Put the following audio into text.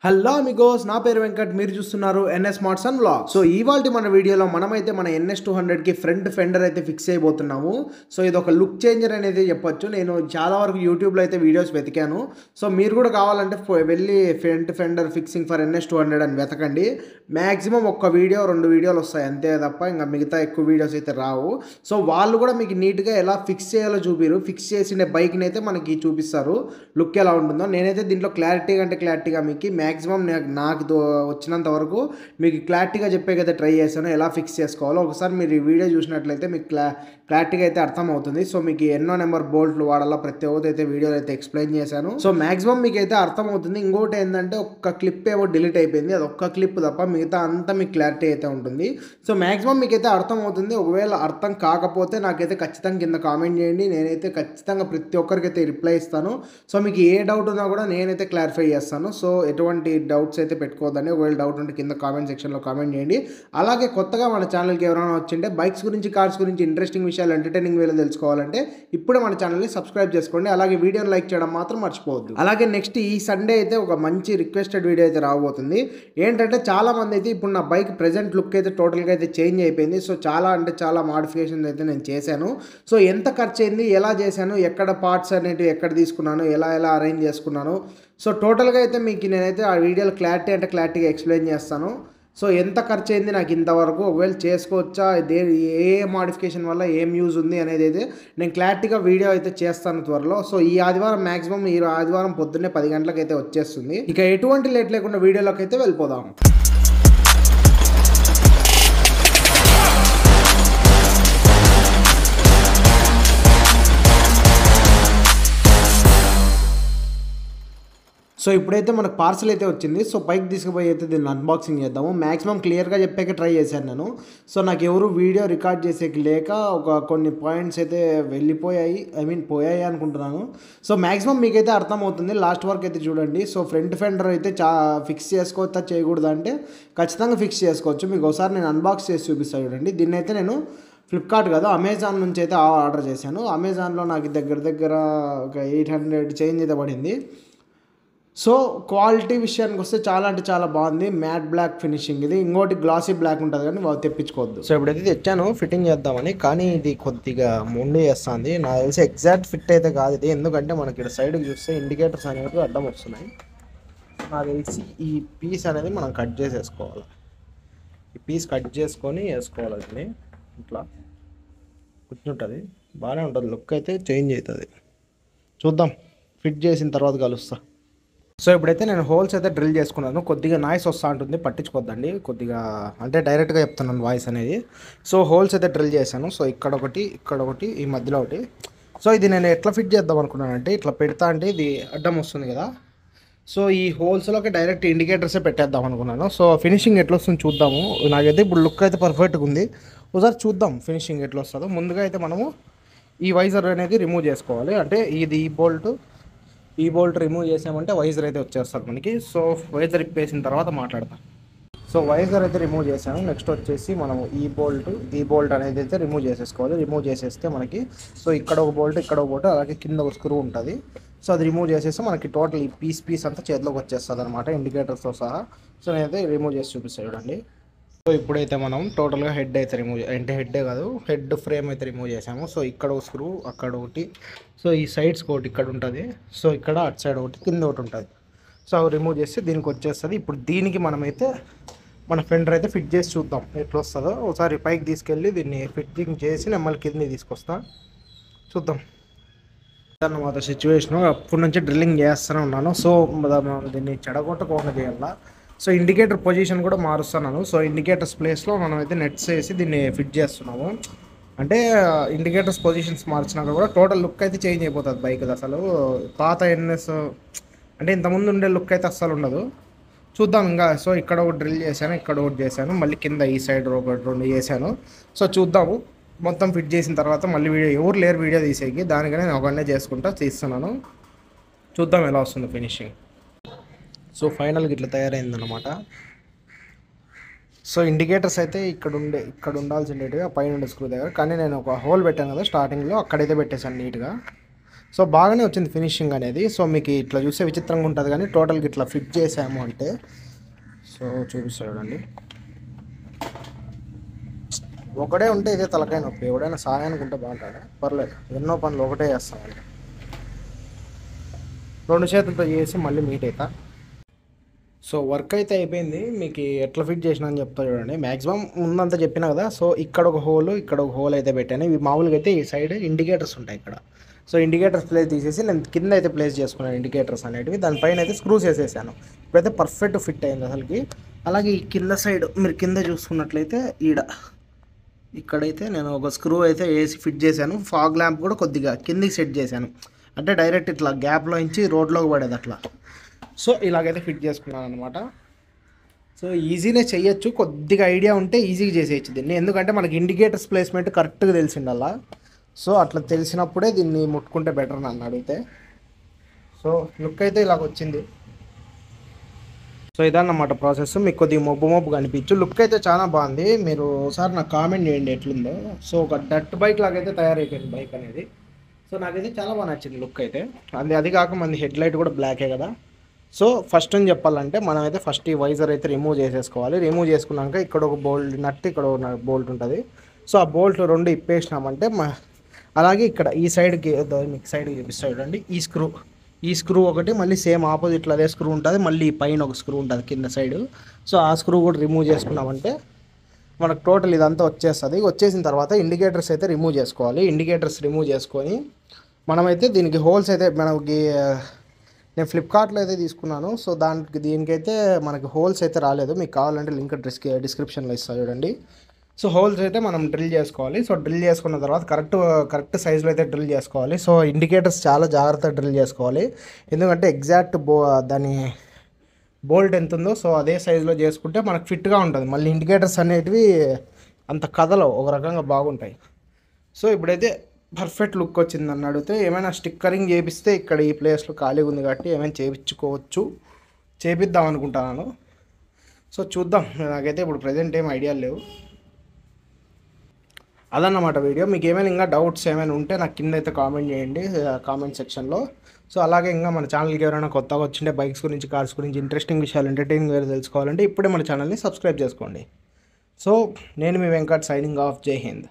Hello Amigos, నా పేరు వెంకట్. మీరు చూస్తున్నారు NS smarts and vlog. So ఇవాల్టి మన వీడియోలో మనమైతే మన NS200కి ఫ్రంట్ ఫెండర్ అయితే ఫిక్స్ అయిపోతున్నాము. సో ఇది ఒక లుక్ చేంజర్ అనేది చెప్పొచ్చు. నేను చాలా వరకు యూట్యూబ్లో అయితే వీడియోస్ వెతికాను. సో మీరు కూడా కావాలంటే వెళ్ళి front fender fixing for NS200 అని వెతకండి. మ్యాక్సిమం ఒక్క వీడియో 2 వీడియోలు వస్తాయి అంతే తప్ప ఇంకా మిగతా ఎక్కువ వీడియోస్ అయితే రావు. సో వాళ్ళు కూడా మీకు నీట్గా ఎలా ఫిక్స్ చేయాలో చూపిరు. ఫిక్స్ చేసిన బైక్ని అయితే మనకి చూపిస్తారు లుక్ ఎలా ఉంటుందో. నేనైతే దీంట్లో క్లారిటీగా మీకు మ్యాక్సిమం నాకు వచ్చినంత వరకు మీకు క్లారిటీగా చెప్పేకైతే ట్రై చేశాను ఎలా ఫిక్స్ చేసుకోవాలో. ఒకసారి మీరు ఈ వీడియో చూసినట్లయితే మీకు క్లారిటీగా అయితే అర్థమవుతుంది. సో మీకు ఎన్నో నెంబర్ బోల్ట్లు వాడాలో ప్రతి ఒక్కటి అయితే వీడియోలో అయితే ఎక్స్ప్లెయిన్ చేశాను. సో మ్యాక్సిమం మీకు అయితే అర్థమవుతుంది. ఇంకోటి ఏంటంటే ఒక్క క్లిప్ ఏమో డిలీట్ అయిపోయింది, అది ఒక్క క్లిప్ తప్ప మిగతా అంతా మీకు క్లారిటీ అయితే ఉంటుంది. సో మ్యాక్సిమం మీకైతే అర్థమవుతుంది. ఒకవేళ అర్థం కాకపోతే నాకైతే ఖచ్చితంగా కింద కామెంట్ చేయండి. నేనైతే ఖచ్చితంగా ప్రతి ఒక్కరికైతే రిప్లై ఇస్తాను. సో మీకు ఏ డౌట్ ఉన్నా కూడా నేనైతే క్లారిఫై చేస్తాను. సో ఎటువంటి డౌట్స్ అయితే పెట్టుకోవద్దండి. ఒకవేళ డౌట్ ఉంటే కింద కామెంట్ సెక్షన్లో కామెంట్ చేయండి. అలాగే కొత్తగా మన ఛానల్కి ఎవరైనా వచ్చింటే బైక్స్ గురించి, కార్స్ గురించి ఇంట్రెస్టింగ్ విషయాలు, ఎంటర్టైనింగ్ వేలో తెలుసుకోవాలంటే ఇప్పుడే మన ఛానల్ని సబ్స్క్రైబ్ చేసుకోండి. అలాగే వీడియోని లైక్ చేయడం మాత్రం మర్చిపోవద్దు. అలాగే నెక్స్ట్ ఈ సండే అయితే ఒక మంచి రిక్వెస్టెడ్ వీడియో అయితే రాబోతుంది. ఏంటంటే చాలా మంది అయితే ఇప్పుడు నా బైక్ ప్రెజెంట్ లుక్ అయితే టోటల్గా అయితే చేంజ్ అయిపోయింది. సో చాలా మాడిఫికేషన్స్ అయితే నేను చేశాను. సో ఎంత ఖర్చు అయింది, ఎలా చేశాను, ఎక్కడ పార్ట్స్ అనేటివి ఎక్కడ తీసుకున్నాను, ఎలా అరేంజ్ చేసుకున్నాను, సో టోటల్గా అయితే మీకు నేనైతే ఆ వీడియోలో క్లారిటీగా ఎక్స్ప్లెయిన్ చేస్తాను. సో ఎంత ఖర్చు అయింది నాకు ఇంతవరకు, ఒకవేళ చేసుకోవచ్చా, ఏ మాడిఫికేషన్ వల్ల ఏం యూజ్ ఉంది అనేది అయితే నేను క్లారిటీగా వీడియో అయితే చేస్తాను త్వరలో. సో ఈ ఆదివారం మ్యాక్సిమం ఈ ఆదివారం పొద్దున్నే 10 గంటలకు అయితే వచ్చేస్తుంది. ఇక ఎటువంటి లేట్ లేకుండా వీడియోలోకి అయితే వెళ్ళిపోదాం. సో ఇప్పుడైతే మనకు పార్సల్ అయితే వచ్చింది. సో బైక్ తీసుకుపోయి అయితే దీన్ని అన్బాక్సింగ్ చేద్దాము. మ్యాక్సిమం క్లియర్గా చెప్పాక ట్రై చేశాను నేను. సో నాకు ఎవరు వీడియో రికార్డ్ చేసేకి లేక కొన్ని పాయింట్స్ అయితే పోయాయి అనుకుంటున్నాను. సో మ్యాక్సిమం మీకైతే అర్థమవుతుంది. లాస్ట్ వరకు అయితే చూడండి. సో ఫ్రంట్ ఫెండర్ అయితే ఫిక్స్ చేసుకోవచ్చా చేయకూడదు అంటే ఖచ్చితంగా ఫిక్స్ చేసుకోవచ్చు. మీకు ఒకసారి నేను అన్బాక్స్ చేసి చూపిస్తాను చూడండి. దీన్ని అయితే నేను ఫ్లిప్కార్ట్ కాదు, అమెజాన్ నుంచి అయితే ఆర్డర్ చేశాను. అమెజాన్లో నాకు దగ్గర ఒక 800 చేంజ్ అయితే పడింది. సో క్వాలిటీ విషయానికి వస్తే చాలా అంటే చాలా బాగుంది. మ్యాట్ బ్లాక్ ఫినిషింగ్ ఇది. ఇంకోటి గ్లాసీ బ్లాక్ ఉంటుంది కానీ వాళ్ళు తెప్పించుకోవద్దు. సో ఇప్పుడైతే తెచ్చాను ఫిట్టింగ్ చేద్దామని, కానీ ఇది కొద్దిగా మొండి చేస్తుంది. నాకు తెలిసి ఎగ్జాక్ట్ ఫిట్ అయితే కాదు ఇది. ఎందుకంటే మనకి ఇక్కడ సైడ్కి చూస్తే ఇండికేటర్స్ అనేవి అడ్డం వస్తున్నాయి. నాకు తెలిసి ఈ పీస్ అనేది మనం కట్ చేసేసుకోవాలి. ఈ పీస్ కట్ చేసుకొని వేసుకోవాలి. అది ఇట్లా కూర్చుంటుంది, బాగానే ఉంటుంది. లుక్ అయితే చేంజ్ అవుతుంది. చూద్దాం, ఫిట్ చేసిన తర్వాత కలుస్తా. సో ఇప్పుడైతే నేను హోల్స్ అయితే డ్రిల్ చేసుకున్నాను. కొద్దిగా నాయిస్ వస్తూ ఉంటుంది, పట్టించుకోద్దండి. కొద్దిగా అంటే డైరెక్ట్గా చెప్తున్నాను వాయిస్ అనేది. సో హోల్స్ అయితే డ్రిల్ చేశాను. సో ఇక్కడ ఒకటి ఈ మధ్యలో ఒకటి. సో ఇది నేను ఎట్లా ఫిట్ చేద్దాం అనుకున్నానంటే, ఇట్లా పెడతా అంటే ఇది అడ్డం వస్తుంది కదా. సో ఈ హోల్స్లోకి డైరెక్ట్ ఇండికేటర్సే పెట్టేద్దాం అనుకున్నాను. సో ఫినిషింగ్ ఎట్లా వస్తుందో చూద్దాము. నాకైతే ఇప్పుడు లుక్ అయితే పర్ఫెక్ట్గా ఉంది. ఒకసారి చూద్దాం ఫినిషింగ్ ఎట్లా వస్తుందో. ముందుగా అయితే మనము ఈ వైజర్ అనేది రిమూవ్ చేసుకోవాలి. అంటే ఇది ఈ బోల్ట్ రిమూవ్ చేసామంటే వైజర్ అయితే వచ్చేస్తుంది మనకి. సో వైజర్ ఇప్పేసిన తర్వాత మాట్లాడతాం. సో వైజర్ అయితే రిమూవ్ చేశాను. నెక్స్ట్ వచ్చేసి మనం ఈ బోల్ట్ అనేది అయితే రిమూవ్ చేసేసుకోవాలి. రిమూవ్ చేసేస్తే మనకి సో ఇక్కడ ఒక బోల్ట్ అలాగే కింద ఒక స్క్రూ ఉంటుంది. సో అది రిమూవ్ చేసేస్తే మనకి టోటల్ ఈ పీస్ అంతా చేతిలోకి వచ్చేస్తుంది అనమాట, ఇండికేటర్స్తో సహా. సో నేనైతే రిమూవ్ చేసి చూపిస్తాను చూడండి. సో ఇప్పుడైతే మనం టోటల్గా హెడ్ అయితే హెడ్ ఫ్రేమ్ అయితే రిమూవ్ చేసాము. సో ఇక్కడ ఒక స్క్రూ, అక్కడ ఒకటి, సో ఈ సైడ్స్ ఒకటి ఇక్కడ ఉంటుంది. సో ఇక్కడ అటు సైడ్ ఒకటి, కింద ఒకటి ఉంటుంది. సో అవి రిమూవ్ చేస్తే దీనికి వచ్చేస్తుంది. ఇప్పుడు దీనికి మనమైతే మన ఫెండర్ అయితే ఫిట్ చేసి చూద్దాం ఎట్లా వస్తుందో. ఒకసారి పైకి తీసుకెళ్ళి దీన్ని ఫిట్టింగ్ చేసి నెమ్మది కింద తీసుకొస్తా, చూద్దాం అన్నమాట సిచ్యువేషను. అప్పటి నుంచి డ్రిల్లింగ్ చేస్తూనే ఉన్నాను. సో దీన్ని చెడగొట్టకుండా చేయాలా. సో ఇండికేటర్ పొజిషన్ కూడా మారుస్తున్నాను. సో ఇండికేటర్స్ ప్లేస్లో మనం అయితే నెట్స్ వేసి దీన్ని ఫిట్ చేస్తున్నాము. అంటే ఇండికేటర్స్ పొజిషన్స్ మార్చినాక కూడా టోటల్ లుక్ అయితే చేంజ్ అయిపోతుంది బైక్. అసలు పాత NS అంటే ఇంతకుముందు ఉండే లుక్ అయితే అస్సలు ఉండదు. చూద్దాం ఇంకా. సో ఇక్కడ ఒకటి డ్రిల్ చేశాను, ఇక్కడ ఒకటి చేశాను, మళ్ళీ కింద ఈ సైడ్ ఒకటి 2 చేశాను. సో చూద్దాము. మొత్తం ఫిట్ చేసిన తర్వాత మళ్ళీ ఎవరు లేరు వీడియో తీసేకి, దానికనే నేను ఒకనే తీస్తున్నాను. చూద్దాం ఎలా వస్తుంది ఫినిషింగ్. సో ఫైనల్గా ఇట్లా తయారైందనమాట. సో ఇండికేటర్స్ అయితే ఇక్కడ ఉండాల్సి ఉండేటివి పైన స్క్రూ దగ్గర, కానీ నేను ఒక హోల్ పెట్టాను కదా స్టార్టింగ్లో, అక్కడైతే పెట్టేశాను నీట్గా. సో బాగానే వచ్చింది ఫినిషింగ్ అనేది. సో మీకు ఇట్లా చూస్తే విచిత్రంగా ఉంటుంది కానీ టోటల్గా ఇట్లా ఫిట్ చేసాము అంటే సో చూపిస్తాడు చూడండి. ఒకటే ఉంటే ఇదే తలకాయ నొప్పి, ఎవడైనా సాయానికి ఉంటే బాగుంటాడు, పర్లేదు ఎన్నో పనులు ఒకటే చేస్తామండి. 2 చేతులతో చేసి మళ్ళీ మీట్ అవుతా. సో వర్క్ అయితే అయిపోయింది. మీకు ఎట్లా ఫిట్ చేసిన అని చెప్తా చూడండి. మ్యాక్సిమం ముందంతా చెప్పినా కదా. సో ఇక్కడ ఒక హోల్ అయితే పెట్టాను. ఇవి మామూలుగా అయితే ఈ సైడ్ ఇండికేటర్స్ ఉంటాయి ఇక్కడ. సో ఇండికేటర్స్ ప్లేస్ తీసేసి నేను కింద అయితే ప్లేస్ చేసుకున్నాను ఇండికేటర్స్ అనేటివి. దానిపైన అయితే స్క్రూస్ వేసేసాను. ఇప్పుడైతే పర్ఫెక్ట్ ఫిట్ అయింది అసలుకి. అలాగే ఈ కింద సైడ్ మీరు కింద చూసుకున్నట్లయితే ఇక్కడైతే నేను ఒక స్క్రూ అయితే వేసి ఫిట్ చేశాను. ఫాగ్ ల్యాంప్ కూడా కొద్దిగా కిందికి సెట్ చేశాను, అంటే డైరెక్ట్ ఇట్లా గ్యాప్లో నుంచి రోడ్లోకి పడేది అట్లా. సో ఇలాగైతే ఫిట్ చేసుకున్నాను అనమాట. సో ఈజీనే చేయొచ్చు, కొద్దిగా ఐడియా ఉంటే ఈజీగా చేసేయచ్చు దీన్ని. ఎందుకంటే మనకి ఇండికేటర్స్ ప్లేస్మెంట్ కరెక్ట్గా తెలిసిండల్లా. సో అట్లా తెలిసినప్పుడే దీన్ని ముట్టుకుంటే బెటర్ నన్ను అడిగితే. సో లుక్ అయితే ఇలాగ వచ్చింది. సో ఇదన్నమాట ప్రాసెస్. మీకు కొద్దిగా మొబ్బు కనిపించు. లుక్ అయితే చాలా బాగుంది. మీరు ఒకసారి నాకు కామెంట్ చేయండి ఎట్లుందో. సో ఒక డట్ బైక్ లాగైతే తయారైపోయింది బైక్ అనేది. సో నాకైతే చాలా బాగా నచ్చింది లుక్ అయితే. అది కాక మన హెడ్ లైట్ కూడా బ్లాకే కదా. సో ఫస్ట్ అని చెప్పాలంటే మనం అయితే ఫస్ట్ ఈ వైజర్ అయితే రిమూవ్ చేసేసుకోవాలి. రిమూవ్ చేసుకున్నాక ఇక్కడ ఒక బోల్ట్ నట్టు, ఇక్కడ ఒక బోల్ట్ ఉంటుంది. సో ఆ బోల్ట్ 2 ఇప్పేసినామంటే అలాగే ఇక్కడ ఈ సైడ్కి మీకు సైడ్కి చూపిస్తాడు చూడండి. ఈ స్క్రూ ఒకటి, మళ్ళీ సేమ్ ఆపోజిట్లో అదే స్క్రూ ఉంటుంది, మళ్ళీ పైన ఒక స్క్రూ ఉంటుంది కింద సైడ్. సో ఆ స్క్రూ కూడా రిమూవ్ చేసుకున్నామంటే మనకు టోటల్ ఇదంతా వచ్చేస్తుంది. వచ్చేసిన తర్వాత ఇండికేటర్స్ అయితే రిమూవ్ చేసుకోవాలి. ఇండికేటర్స్ రిమూవ్ చేసుకొని మనమైతే దీనికి హోల్స్ అయితే నేను ఫ్లిప్కార్ట్లో అయితే తీసుకున్నాను. సో దీనికైతే మనకి హోల్స్ అయితే రాలేదు. మీకు కావాలంటే లింక్ డిస్క్రిప్షన్లో ఇస్తాను చూడండి. సో హోల్స్ అయితే మనం డ్రిల్ చేసుకోవాలి. సో డ్రిల్ చేసుకున్న తర్వాత కరెక్ట్ సైజులో అయితే డ్రిల్ చేసుకోవాలి. సో ఇండికేటర్స్ చాలా జాగ్రత్తగా డ్రిల్ చేసుకోవాలి. ఎందుకంటే ఎగ్జాక్ట్ దాని బోల్ట్ ఎంత ఉందో సో అదే సైజులో చేసుకుంటే మనకు ఫిట్గా ఉంటుంది. మళ్ళీ ఇండికేటర్స్ అనేటివి అంత కథలో ఒక రకంగా బాగుంటాయి. సో ఇప్పుడైతే పర్ఫెక్ట్ లుక్ వచ్చింది. నన్ను అడిగితే ఏమైనా స్టిక్కరింగ్ చేపిస్తే ఇక్కడ ఈ ప్లేస్లో ఖాళీగా ఉంది కాబట్టి ఏమైనా చేపిద్దాం అనుకుంటున్నాను. సో చూద్దాం. నాకైతే ఇప్పుడు ప్రజెంట్ ఏం ఐడియాలు లేవు. అదన్నమాట వీడియో. మీకు ఏమైనా ఇంకా డౌట్స్ ఏమైనా ఉంటే నాకు కింద అయితే కామెంట్ చేయండి కామెంట్ సెక్షన్లో. సో అలాగే ఇంకా మన ఛానల్కి ఎవరైనా కొత్తగా వచ్చిండే బైక్స్ గురించి, కార్స్ గురించి ఇంట్రెస్టింగ్ విషయాలు, ఎంటర్టైనింగ్ వేరే తెలుసుకోవాలంటే ఇప్పుడే మన ఛానల్ని సబ్స్క్రైబ్ చేసుకోండి. సో నేను మీ వెంకట్ సైనింగ్ ఆఫ్. జై హింద్.